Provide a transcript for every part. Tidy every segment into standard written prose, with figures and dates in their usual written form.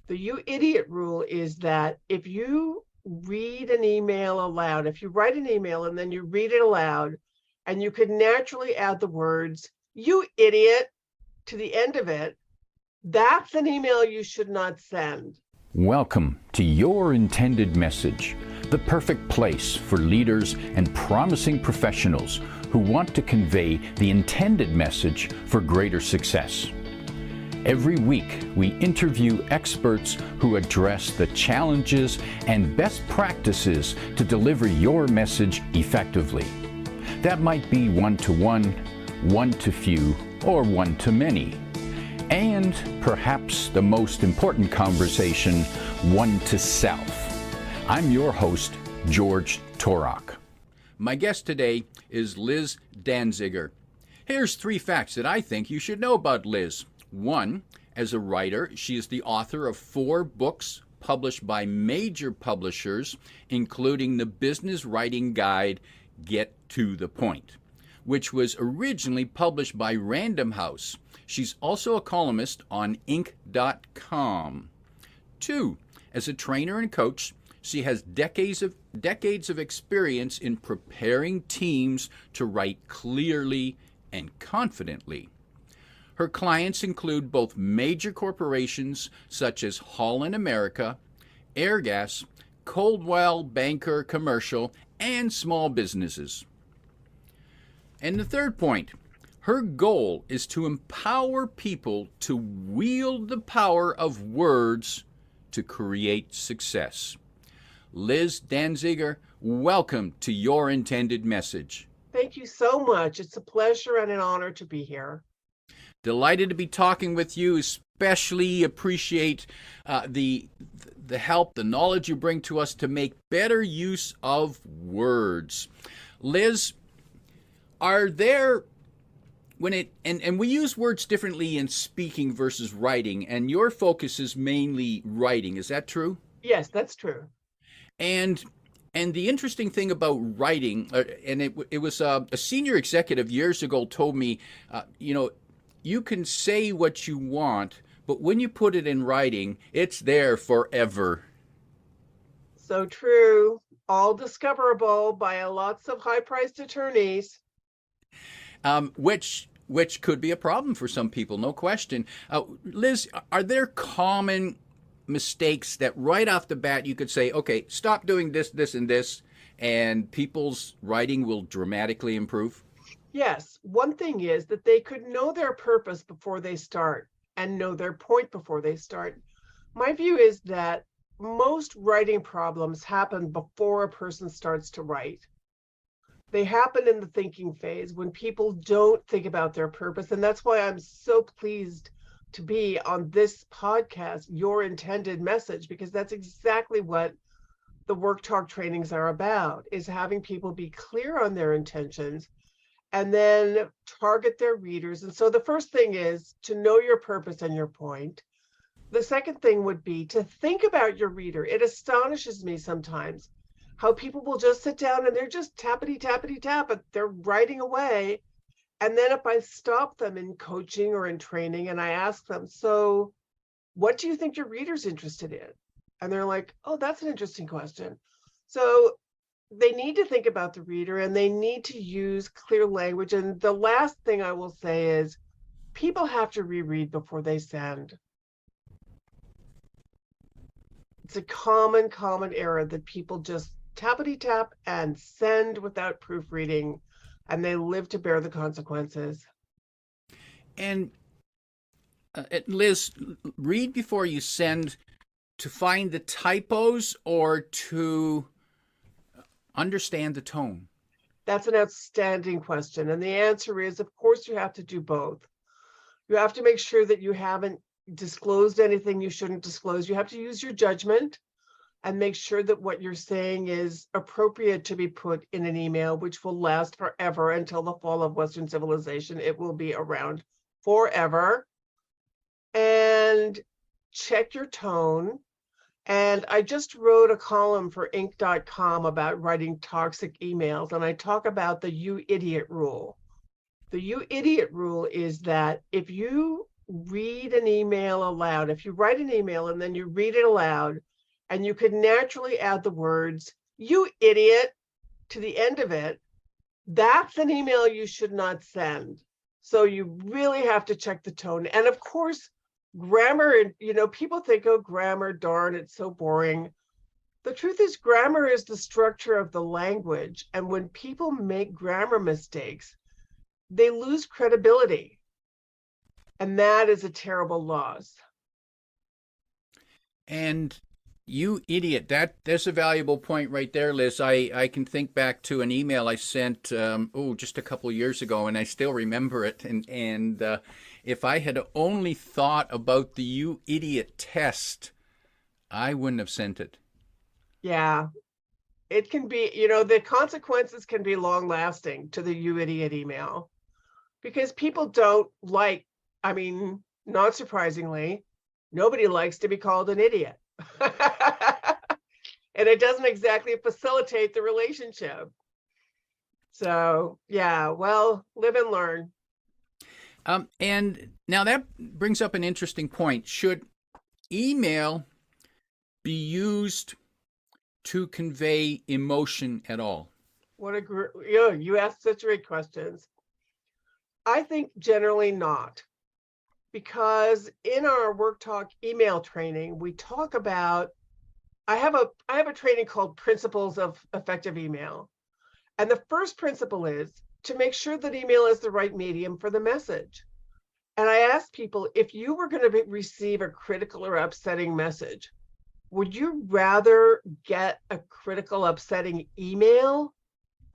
The you idiot rule is that if you read an email aloud, if you write an email and then you read it aloud, and you could naturally add the words, you idiot, to the end of it, that's an email you should not send. Welcome to Your Intended Message, the perfect place for leaders and promising professionals who want to convey the intended message for greater success. Every week, we interview experts who address the challenges and best practices to deliver your message effectively. That might be one-to-one, one-to-few, or one-to-many. And perhaps the most important conversation, one-to-self. I'm your host, George Torok. My guest today is Liz Danziger. Here's 3 facts that I think you should know about Liz. 1, as a writer, she is the author of 4 books published by major publishers, including the business writing guide, Get to the Point, which was originally published by Random House. She's also a columnist on Inc.com. 2, as a trainer and coach, she has decades of experience in preparing teams to write clearly and confidently. Her clients include both major corporations such as Holland America, Airgas, Coldwell Banker Commercial, and small businesses. And the 3rd point, her goal is to empower people to wield the power of words to create success. Liz Danziger, welcome to Your Intended Message. Thank you so much. It's a pleasure and an honor to be here. Delighted to be talking with you, especially appreciate the help, the knowledge you bring to us to make better use of words. Liz, are there, and we use words differently in speaking versus writing, and your focus is mainly writing, is that true? Yes, that's true. And the interesting thing about writing, and it was a senior executive years ago told me, you can say what you want, but when you put it in writing, it's there forever. So true. All discoverable by lots of high-priced attorneys. Which could be a problem for some people, no question. Liz, are there common mistakes that right off the bat you could say, okay, stop doing this, this, and this, and people's writing will dramatically improve? Yes. One thing is that they could know their purpose before they start and know their point before they start. My view is that most writing problems happen before a person starts to write. They happen in the thinking phase when people don't think about their purpose. And that's why I'm so pleased to be on this podcast, Your Intended Message, because that's exactly what the Work Talk trainings are about, is having people be clear on their intentions and then target their readers. And so the first thing is to know your purpose and your point. The second thing would be to think about your reader. It astonishes me sometimes how people will just sit down and they're just tappity, tappity, tap, but they're writing away. And then if I stop them in coaching or in training and I ask them, so what do you think your reader's interested in? And they're like, oh, that's an interesting question. So they need to think about the reader and they need to use clear language. And the last thing I will say is people have to reread before they send. It's a common error that people just tappity tap and send without proofreading, and they live to bear the consequences. And Liz, read before you send to find the typos or to understand the tone? That's an outstanding question. And the answer is, of course, you have to do both. You have to make sure that you haven't disclosed anything you shouldn't disclose. You have to use your judgment and make sure that what you're saying is appropriate to be put in an email, which will last forever until the fall of Western civilization. It will be around forever. And check your tone. And I just wrote a column for Inc.com about writing toxic emails, and I talk about the you idiot rule. The you idiot rule is that if you read an email aloud, if you write an email and then you read it aloud, and you could naturally add the words, "you idiot," to the end of it, that's an email you should not send. So you really have to check the tone. And of course, grammar, people think, oh, grammar, darn, it's so boring. The truth is, grammar is the structure of the language. And when people make grammar mistakes, they lose credibility. And that is a terrible loss. And you idiot, there's a valuable point right there, Liz. I can think back to an email I sent just a couple of years ago, and I still remember it. And if I had only thought about the "you idiot" test, I wouldn't have sent it. Yeah, it can be, the consequences can be long lasting to the "you idiot" email, because people don't like, not surprisingly, nobody likes to be called an idiot. And it doesn't exactly facilitate the relationship. So, yeah, well, live and learn. And now that brings up an interesting point. Should email be used to convey emotion at all? You asked such great questions. I think generally not, because in our Work Talk email training, we talk about, I have a training called Principles of Effective Email. And the first principle is to make sure that email is the right medium for the message. And I asked people, if you were going to receive a critical or upsetting message, would you rather get a critical, upsetting email,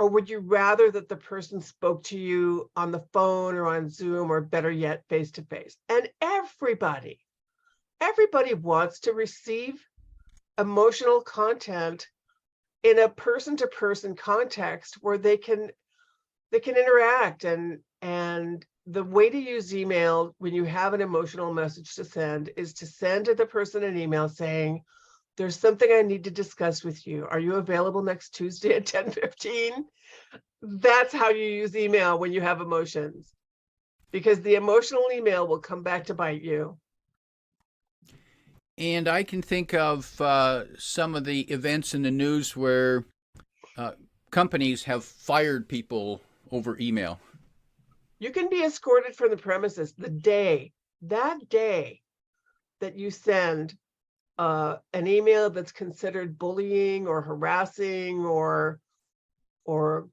or would you rather that the person spoke to you on the phone or on Zoom, or better yet, face to face? And everybody wants to receive emotional content in a person-to-person context where they can interact. And the way to use email when you have an emotional message to send is to send to the person an email saying, "There's something I need to discuss with you. Are you available next Tuesday at 10:15? That's how you use email when you have emotions, because the emotional email will come back to bite you. And I can think of some of the events in the news where companies have fired people over email. You can be escorted from the premises that day that you send an email that's considered bullying or harassing or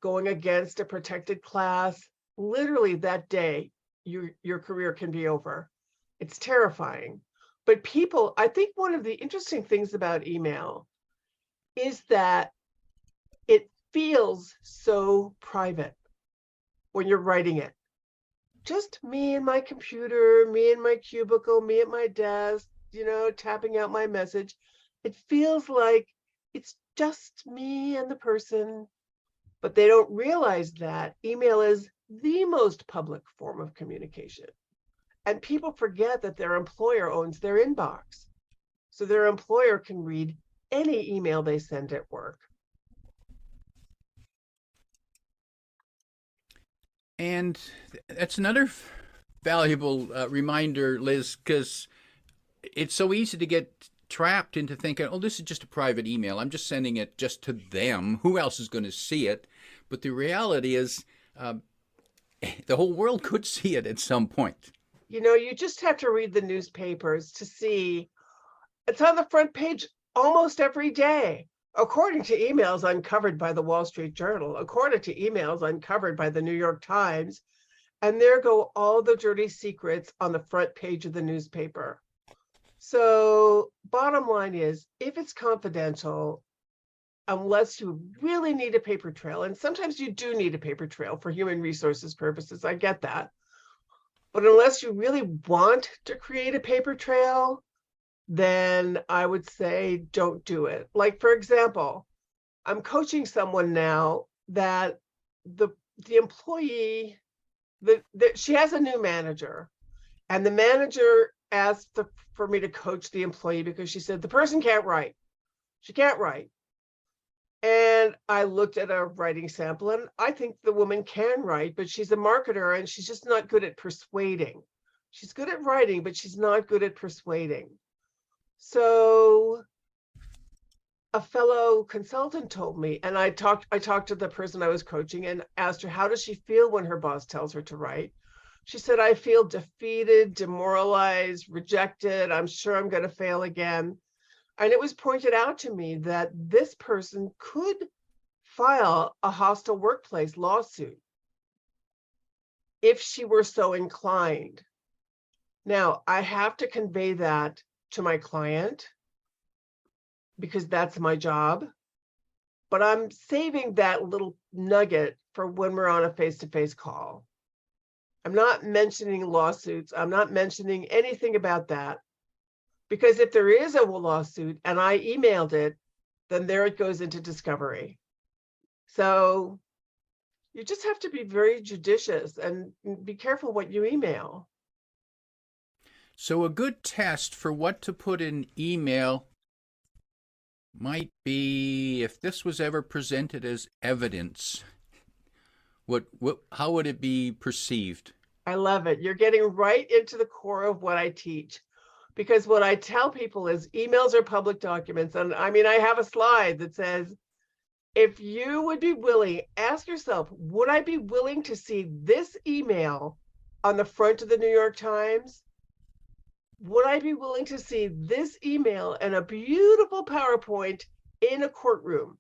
going against a protected class. Literally that day, your career can be over. It's terrifying. But people, I think one of the interesting things about email is that it feels so private when you're writing it. Just me and my computer, me and my cubicle, me at my desk, tapping out my message. It feels like it's just me and the person. But they don't realize that email is the most public form of communication. And people forget that their employer owns their inbox. So their employer can read any email they send at work. And that's another valuable reminder, Liz, because it's so easy to get trapped into thinking, oh, this is just a private email. I'm just sending it just to them. Who else is going to see it? But the reality is the whole world could see it at some point. You just have to read the newspapers to see. It's on the front page almost every day, according to emails uncovered by the Wall Street Journal, according to emails uncovered by the New York Times. And there go all the dirty secrets on the front page of the newspaper. So bottom line is, if it's confidential, unless you really need a paper trail, and sometimes you do need a paper trail for human resources purposes, I get that. But unless you really want to create a paper trail, then I would say don't do it. Like, for example, I'm coaching someone now that the employee, she has a new manager, and the manager asked for me to coach the employee because she said the person can't write. She can't write. And I looked at a writing sample, and I think the woman can write, but she's a marketer and she's just not good at persuading. She's good at writing, but she's not good at persuading. So a fellow consultant told me, and I talked to the person I was coaching and asked her, how does she feel when her boss tells her to write? She said, I feel defeated, demoralized, rejected. I'm sure I'm going to fail again. And it was pointed out to me that this person could file a hostile workplace lawsuit if she were so inclined. Now, I have to convey that to my client because that's my job. But I'm saving that little nugget for when we're on a face-to-face call. I'm not mentioning lawsuits. I'm not mentioning anything about that. Because if there is a lawsuit and I emailed it, then there it goes into discovery. So you just have to be very judicious and be careful what you email. So a good test for what to put in email might be, if this was ever presented as evidence, how would it be perceived? I love it. You're getting right into the core of what I teach. Because what I tell people is emails are public documents. And I mean, I have a slide that says, if you would be willing, ask yourself, would I be willing to see this email on the front of the New York Times? Would I be willing to see this email and a beautiful PowerPoint in a courtroom?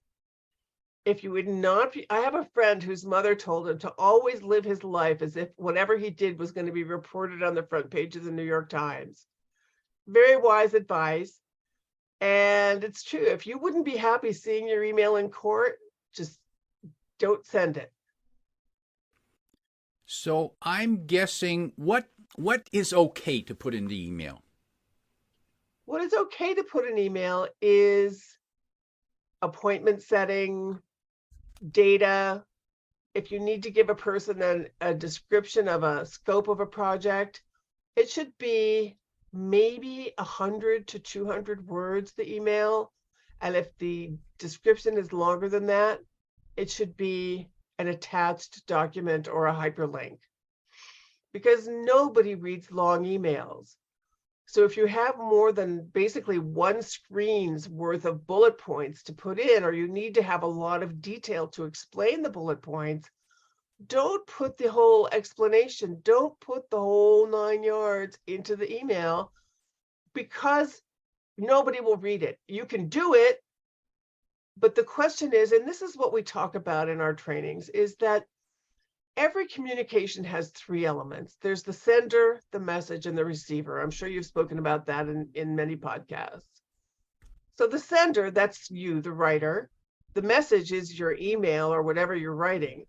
If you would not be, I have a friend whose mother told him to always live his life as if whatever he did was going to be reported on the front page of the New York Times. Very wise advice. And it's true. If you wouldn't be happy seeing your email in court, just don't send it. So I'm guessing what is okay to put in the email? What is okay to put in email is appointment setting, data. If you need to give a person a description of a scope of a project, it should be maybe 100 to 200 words, the email. And if the description is longer than that, it should be an attached document or a hyperlink, because nobody reads long emails. So if you have more than basically one screen's worth of bullet points to put in, or you need to have a lot of detail to explain the bullet points, don't put the whole explanation, don't put the whole 9 yards into the email, because nobody will read it. You can do it, but the question is, and this is what we talk about in our trainings, is that every communication has 3 elements. There's the sender, the message, and the receiver. I'm sure you've spoken about that in many podcasts. So the sender, that's you, the writer. The message is your email or whatever you're writing.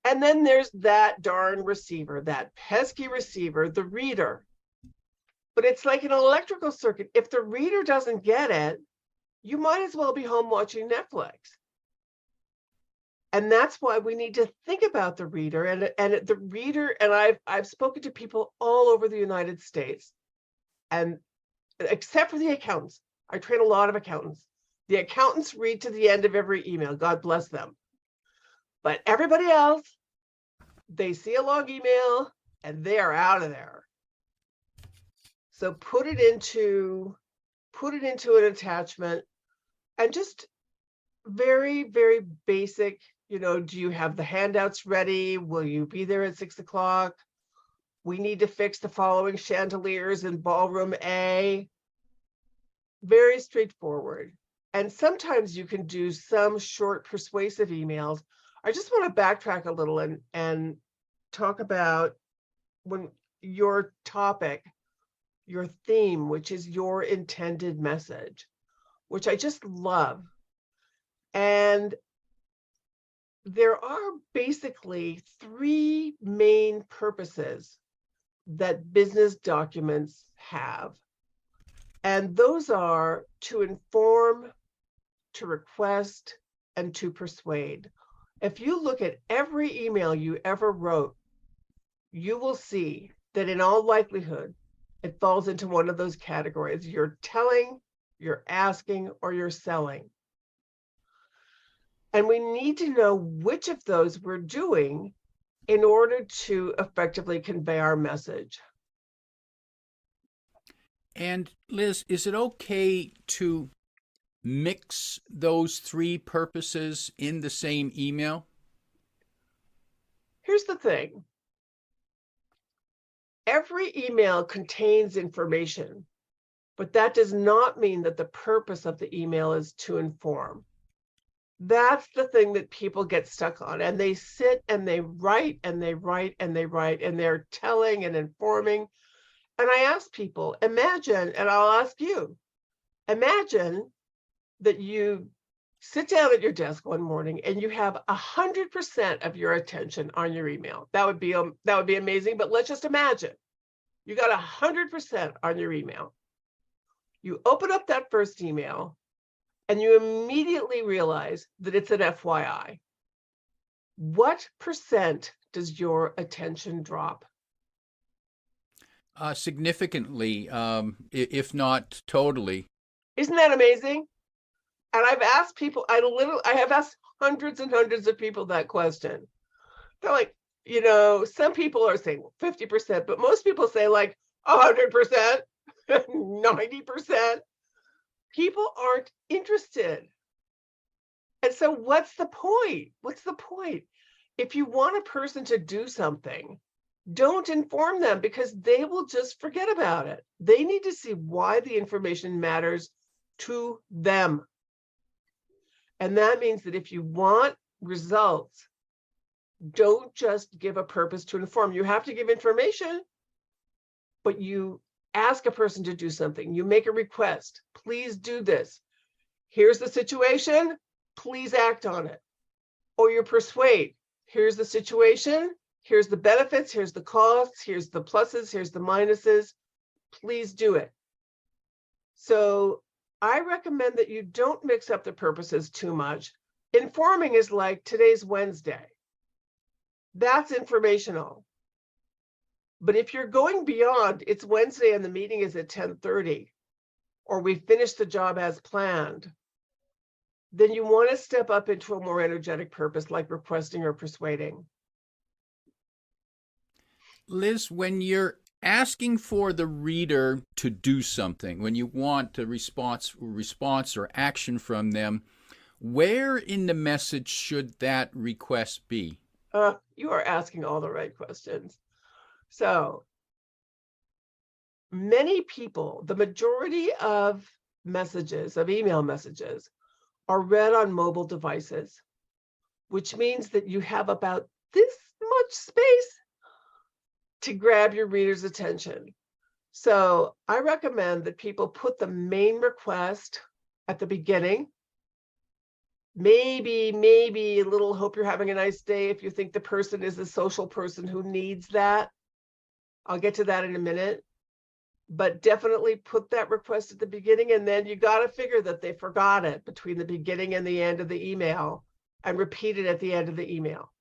And then there's that darn receiver, that pesky receiver, the reader. But it's like an electrical circuit. If the reader doesn't get it, you might as well be home watching Netflix. And that's why we need to think about the reader and the reader. And I've spoken to people all over the United States, and except for the accountants, I train a lot of accountants. The accountants read to the end of every email. God bless them. But everybody else, they see a long email and they are out of there. So put it into an attachment, and just very, very basic. Do you have the handouts ready? Will you be there at 6 o'clock? We need to fix the following chandeliers in ballroom A. Very straightforward. And sometimes you can do some short persuasive emails. I just want to backtrack a little and talk about when your topic, your theme, which is your intended message, which I just love. And there are basically 3 main purposes that business documents have. And those are to inform, to request, and to persuade. If you look at every email you ever wrote, you will see that in all likelihood, it falls into one of those categories. You're telling, you're asking, or you're selling. And we need to know which of those we're doing in order to effectively convey our message. And Liz, is it okay to mix those three purposes in the same email? Here's the thing. Every email contains information, but that does not mean that the purpose of the email is to inform. That's the thing that people get stuck on. And they sit and they write and they write and they write and they're telling and informing. And I ask people, imagine, and I'll ask you, imagine that you sit down at your desk one morning and you have 100% of your attention on your email. That would be amazing. But let's just imagine you got 100% on your email. You open up that first email and you immediately realize that it's an FYI. What percent does your attention drop? Significantly, if not totally. Isn't that amazing? And I've asked people, I have asked hundreds and hundreds of people that question. They're like, some people are saying 50%, but most people say like 100%, 90%. People aren't interested. And so what's the point? What's the point? If you want a person to do something, don't inform them because they will just forget about it. They need to see why the information matters to them. And that means that if you want results, don't just give a purpose to inform. You have to give information, but you ask a person to do something. You make a request. Please do this. Here's the situation. Please act on it. Or you persuade. Here's the situation. Here's the benefits. Here's the costs. Here's the pluses. Here's the minuses. Please do it. So I recommend that you don't mix up the purposes too much. Informing is like today's Wednesday. That's informational. But if you're going beyond, it's Wednesday and the meeting is at 10:30, or we finished the job as planned, then you want to step up into a more energetic purpose like requesting or persuading. Liz, when you're asking for the reader to do something, when you want a response or action from them, where in the message should that request be? You are asking all the right questions. So many people, the majority of messages, of email messages, are read on mobile devices, which means that you have about this much space to grab your reader's attention. So I recommend that people put the main request at the beginning. Maybe a little hope you're having a nice day if you think the person is a social person who needs that. I'll get to that in a minute. But definitely put that request at the beginning, and then you got to figure that they forgot it between the beginning and the end of the email, and repeat it at the end of the email.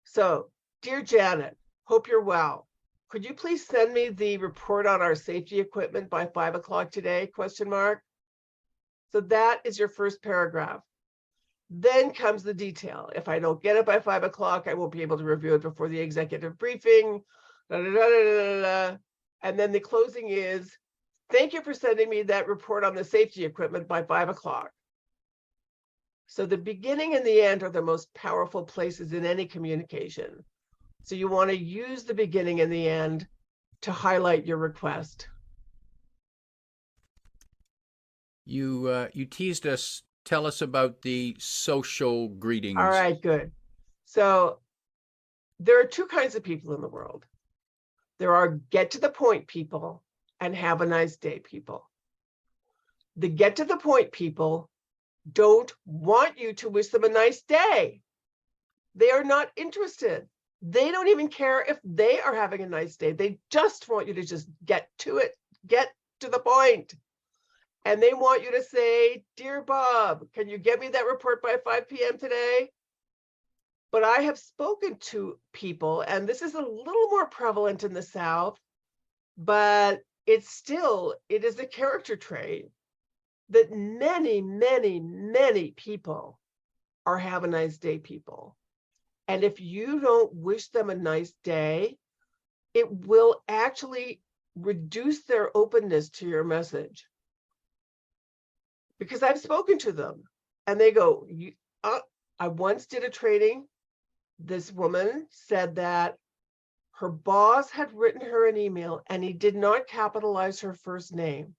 So, dear Janet, hope you're well. Could you please send me the report on our safety equipment by 5 o'clock today? ? So that is your first paragraph. Then comes the detail. If I don't get it by 5 o'clock, I won't be able to review it before the executive briefing. And then the closing is, thank you for sending me that report on the safety equipment by 5 o'clock. So the beginning and the end are the most powerful places in any communication. So you want to use the beginning and the end to highlight your request. You teased us. Tell us about the social greetings. All right, good. So there are two kinds of people in the world. There are get to the point people and have a nice day people. The get to the point people don't want you to wish them a nice day. They are not interested. They don't even care if they are having a nice day. They just want you to just get to it, get to the point. And they want you to say, dear Bob, can you get me that report by 5 p.m. today? But I have spoken to people, and this is a little more prevalent in the South, but it is a character trait that many people are have a nice day people. And if you don't wish them a nice day, it will actually reduce their openness to your message. Because I've spoken to them and they go, I once did a training. This woman said that her boss had written her an email and he did not capitalize her first name.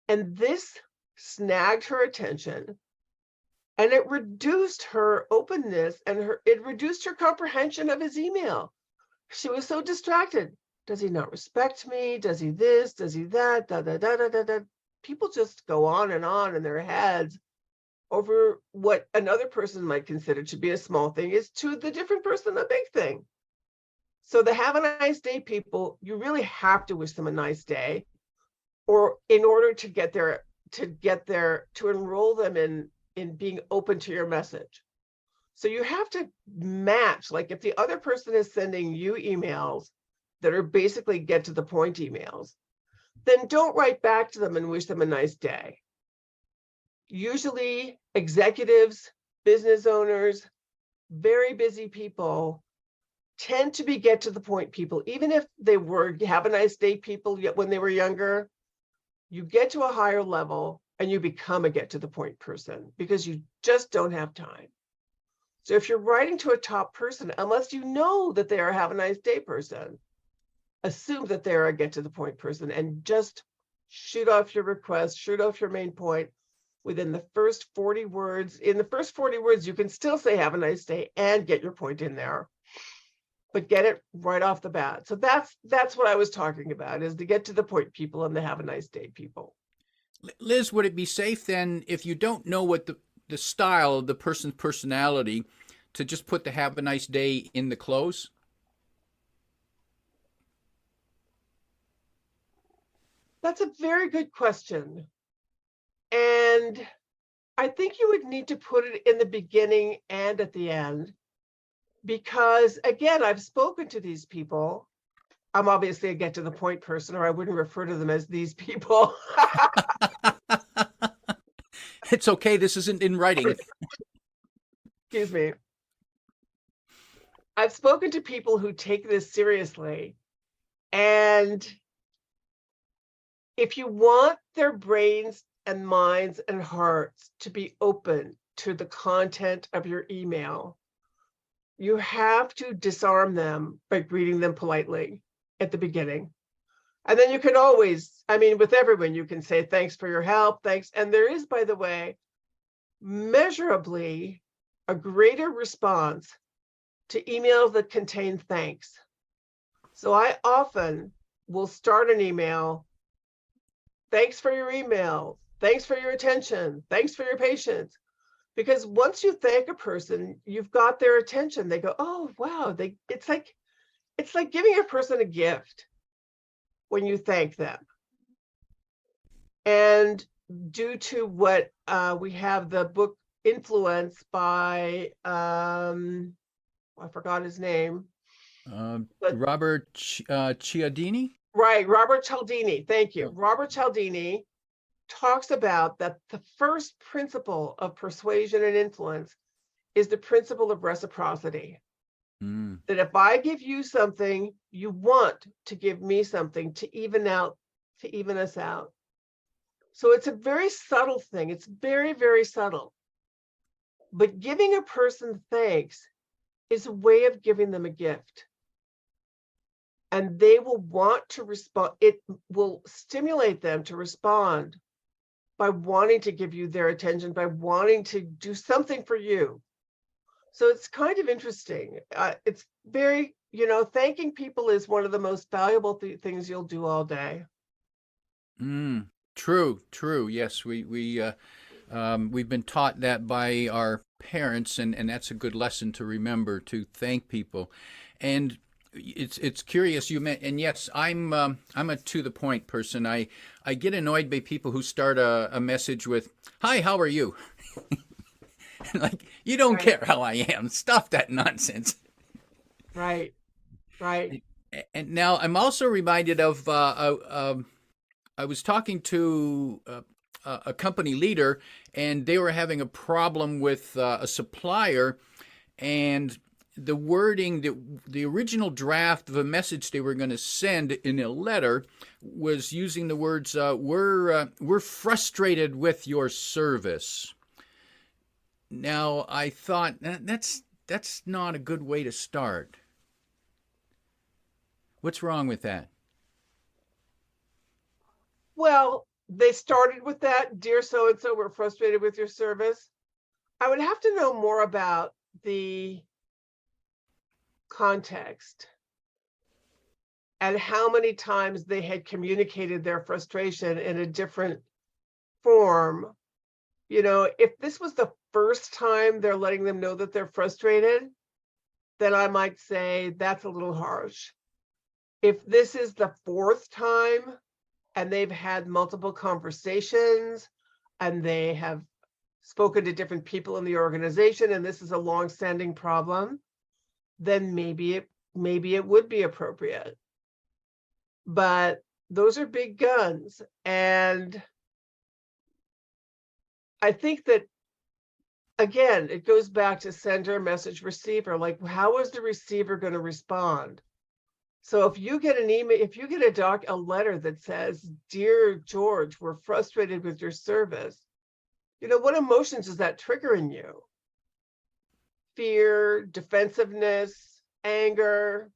And this snagged her attention, and it reduced her openness and it reduced her comprehension of his email. She was so distracted. Does he not respect me? Does he this? Does he that? Da, da, da, da, da, da. People just go on in their heads over what another person might consider to be a small thing is to the different person a big thing. So the have a nice day people, you really have to wish them a nice day, or in order to enroll them in being open to your message. So you have to match, like if the other person is sending you emails that are basically get to the point emails, then don't write back to them and wish them a nice day. Usually executives, business owners, very busy people tend to be get to the point people. Even if they were have a nice day people when they were younger, you get to a higher level and you become a get to the point person because you just don't have time. So if you're writing to a top person, unless you know that they are a have a nice day person, assume that they're a get to the point person and just shoot off your request, shoot off your main point within the first 40 words. In the first 40 words, you can still say have a nice day and get your point in there, but get it right off the bat. So that's what I was talking about, is the get to the point people and the have a nice day people. Liz, would it be safe then, if you don't know what the style of the person's personality, to just put the have a nice day in the close? That's a very good question. And I think you would need to put it in the beginning and at the end, because again, I've spoken to these people. I'm obviously a get to the point person, or I wouldn't refer to them as these people. It's okay. This isn't in writing. Excuse me. I've spoken to people who take this seriously. And if you want their brains and minds and hearts to be open to the content of your email, you have to disarm them by greeting them politely at the beginning. And then you can always, with everyone, you can say, thanks for your help, thanks. And there is, by the way, measurably a greater response to emails that contain thanks. So I often will start an email, thanks for your email, thanks for your attention, thanks for your patience. Because once you thank a person, you've got their attention. They go, oh, wow. It's like giving a person a gift when you thank them. And due to what we have the book Influence by, I forgot his name. Robert Cialdini? Right, Robert Cialdini. Thank you. Robert Cialdini talks about that the first principle of persuasion and influence is the principle of reciprocity. That if I give you something, you want to give me something to even us out. So it's a very subtle thing. It's very, very subtle. But giving a person thanks is a way of giving them a gift. And they will want to respond. It will stimulate them to respond by wanting to give you their attention, by wanting to do something for you. So it's kind of interesting. It's very, thanking people is one of the most valuable things you'll do all day. True. Yes, we've been taught that by our parents, and that's a good lesson to remember, to thank people. And it's curious you meant, and yes, I'm a to the point person. I get annoyed by people who start a message with, "Hi, how are you?" Like, you don't care how I am. Stop that nonsense. Right. And now I'm also reminded of I was talking to a company leader, and they were having a problem with a supplier, and the wording, the original draft of a message they were going to send in a letter was using the words, we're frustrated with your service. Now, I thought that's not a good way to start. What's wrong with that? Well, they started with that, dear so and so, we're frustrated with your service. I would have to know more about the context and how many times they had communicated their frustration in a different form. You know, if this was the first time they're letting them know that they're frustrated, then I might say that's a little harsh. If this is the fourth time and they've had multiple conversations and they have spoken to different people in the organization and this is a long-standing problem, then maybe it would be appropriate. But those are big guns. And I think that, again, it goes back to sender, message, receiver. Like, how is the receiver going to respond? So if you get an email, if you get a letter that says, "Dear George, we're frustrated with your service," you know, what emotions is that trigger in you? Fear, defensiveness, anger.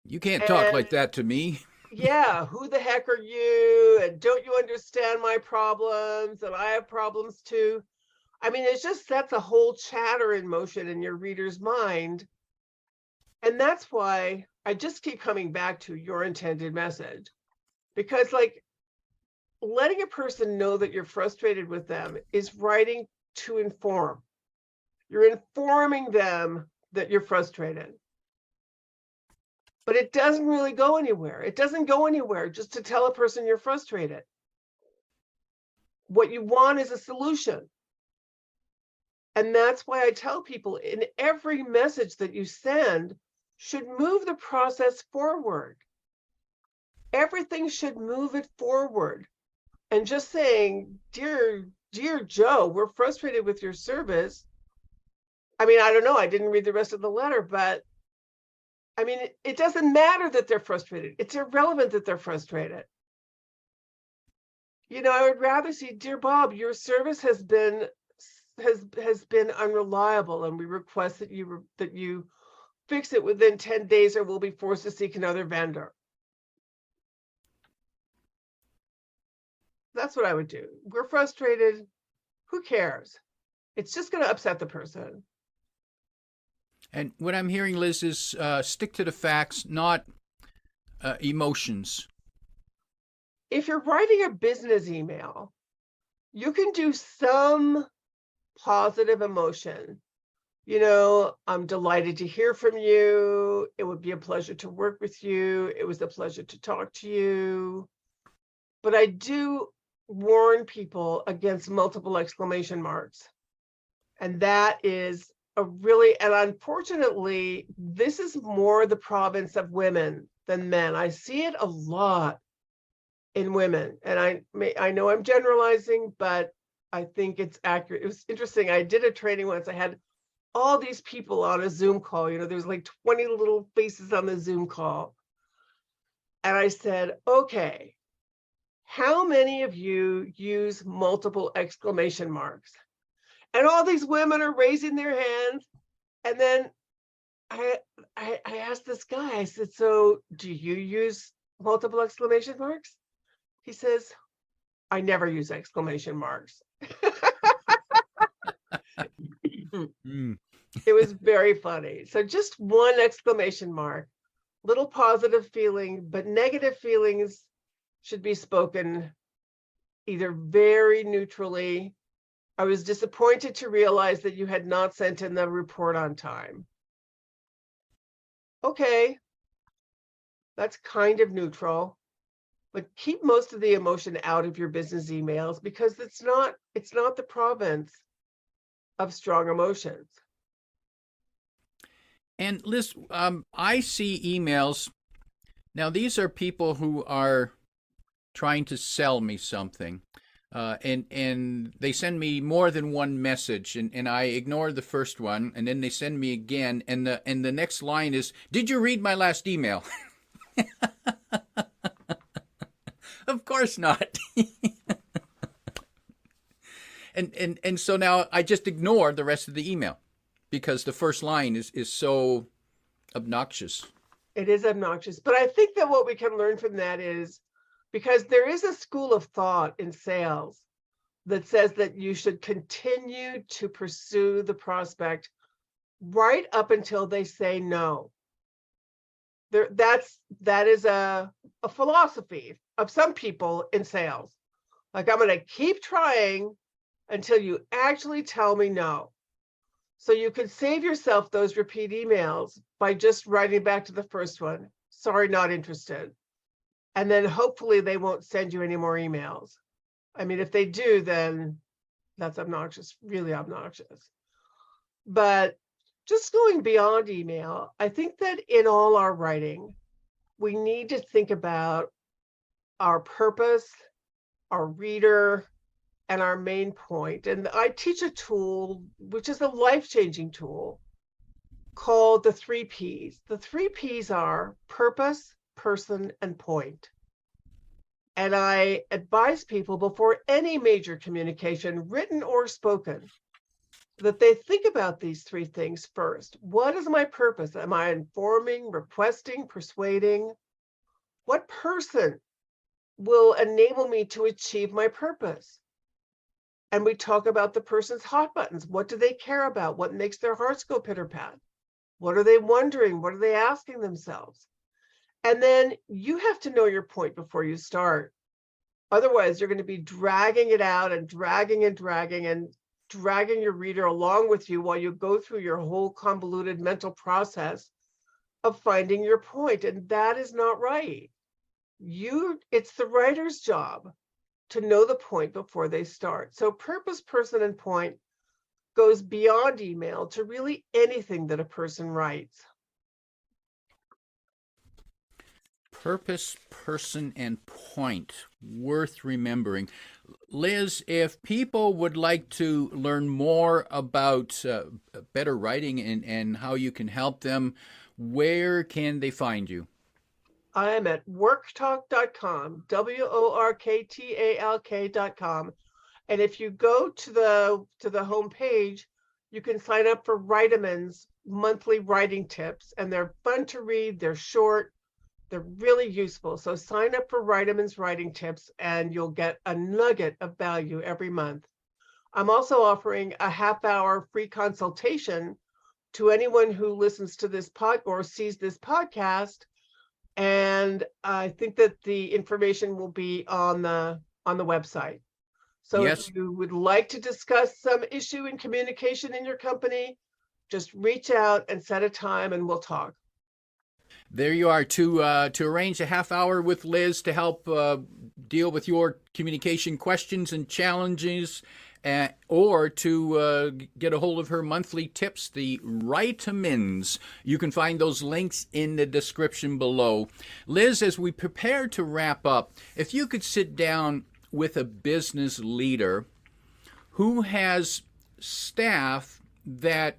You can't talk like that to me. Yeah, who the heck are you? And don't you understand my problems? And I have problems too. I mean, it just sets a whole chatter in motion in your reader's mind. And that's why I just keep coming back to your intended message. Because, like, letting a person know that you're frustrated with them is writing to inform. You're informing them that you're frustrated. But it doesn't really go anywhere. It doesn't go anywhere just to tell a person you're frustrated. What you want is a solution. And that's why I tell people, in every message that you send should move the process forward. Everything should move it forward. And just saying, dear Joe, we're frustrated with your service. I mean, I don't know. I didn't read the rest of the letter, but I mean, it doesn't matter that they're frustrated. It's irrelevant that they're frustrated. You know, I would rather see, "Dear Bob, your service has been unreliable, and we request that you fix it within 10 days, or we'll be forced to seek another vendor." That's what I would do. We're frustrated. Who cares? It's just going to upset the person. And what I'm hearing, Liz, is stick to the facts, not emotions. If you're writing a business email, you can do some positive emotion. You know, "I'm delighted to hear from you. It would be a pleasure to work with you. It was a pleasure to talk to you." But I do warn people against multiple exclamation marks. And that is and unfortunately, this is more the province of women than men. I see it a lot in women. And I know I'm generalizing, but I think it's accurate. It was interesting. I did a training once. I had all these people on a Zoom call. You know, there's like 20 little faces on the Zoom call. And I said, "Okay, how many of you use multiple exclamation marks?" And all these women are raising their hands. And then I asked this guy, I said, "So do you use multiple exclamation marks?" He says, "I never use exclamation marks." It was very funny. So just one exclamation mark, little positive feeling, but negative feelings should be spoken either very neutrally. "I was disappointed to realize that you had not sent in the report on time." Okay, that's kind of neutral, but keep most of the emotion out of your business emails, because it's not the province of strong emotions. And Liz, I see emails. Now, these are people who are trying to sell me something. and they send me more than one message, and I ignore the first one, and then they send me again, and the next line is, "Did you read my last email?" Of course not. And so now I just ignore the rest of the email because the first line is so obnoxious. It is obnoxious, but I think that what we can learn from that is, because there is a school of thought in sales that says that you should continue to pursue the prospect right up until they say no. That is a philosophy of some people in sales. Like, I'm going to keep trying until you actually tell me no. So you could save yourself those repeat emails by just writing back to the first one, "Sorry, not interested." And then hopefully they won't send you any more emails. I mean, if they do, then that's obnoxious, really obnoxious. But just going beyond email, I think that in all our writing, we need to think about our purpose, our reader, and our main point. And I teach a tool, which is a life-changing tool, called the 3 Ps. The 3 Ps are purpose, person, and point. And I advise people before any major communication, written or spoken, that they think about these 3 things first. What is my purpose? Am I informing, requesting, persuading? What person will enable me to achieve my purpose? And we talk about the person's hot buttons. What do they care about? What makes their hearts go pitter-pat? What are they wondering? What are they asking themselves? And then you have to know your point before you start. Otherwise, you're going to be dragging it out and dragging your reader along with you while you go through your whole convoluted mental process of finding your point. And that is not right. It's the writer's job to know the point before they start. So purpose, person, and point goes beyond email to really anything that a person writes. Purpose, person, and point. Worth remembering. Liz, if people would like to learn more about better writing and how you can help them, where can they find you? I am at worktalk.com, worktalk.com. And if you go to the home page, you can sign up for Writeman's monthly writing tips, and they're fun to read, they're short, they're really useful. So sign up for Writeman's writing tips and you'll get a nugget of value every month. I'm also offering a half-hour free consultation to anyone who listens to this or sees this podcast. And I think that the information will be on the website. So Yes. if you would like to discuss some issue in communication in your company, just reach out and set a time and we'll talk. There you are, to arrange a half hour with Liz to help deal with your communication questions and challenges, or to get a hold of her monthly tips, the Writemans. You can find those links in the description below. Liz, as we prepare to wrap up, if you could sit down with a business leader who has staff that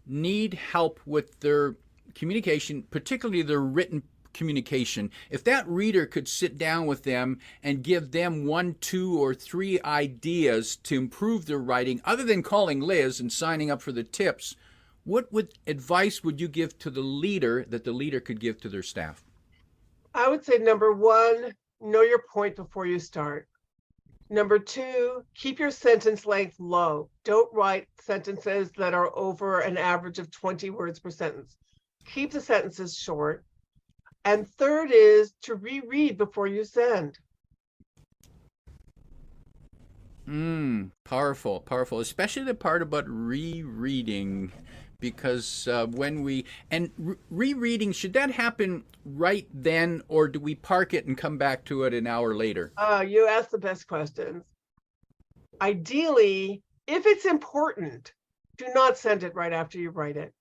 need help with their communication, particularly their written communication, if that reader could sit down with them and give them 1, 2, or 3 ideas to improve their writing, other than calling Liz and signing up for the tips, what advice would you give to the leader that the leader could give to their staff? I would say, number 1, know your point before you start. Number 2, keep your sentence length low. Don't write sentences that are over an average of 20 words per sentence. Keep the sentences short. And third is to reread before you send. Powerful, powerful, especially the part about rereading, because rereading, should that happen right then, or do we park it and come back to it an hour later? You ask the best questions. Ideally, if it's important, do not send it right after you write it,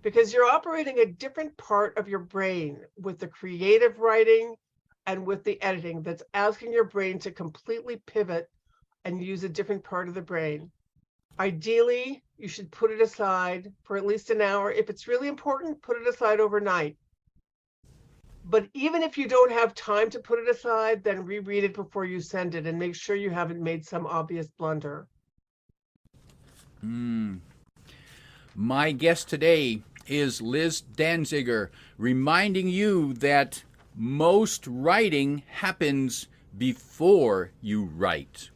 because you're operating a different part of your brain with the creative writing and with the editing that's asking your brain to completely pivot and use a different part of the brain. Ideally, you should put it aside for at least an hour. If it's really important, put it aside overnight. But even if you don't have time to put it aside, then reread it before you send it and make sure you haven't made some obvious blunder. My guest today is Liz Danziger, reminding you that most writing happens before you write.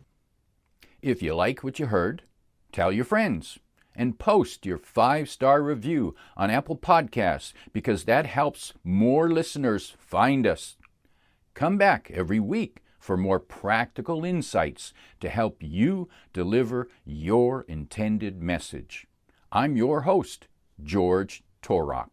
If you like what you heard, tell your friends and post your 5-star review on Apple Podcasts, because that helps more listeners find us. Come back every week for more practical insights to help you deliver your intended message. I'm your host, George Torok.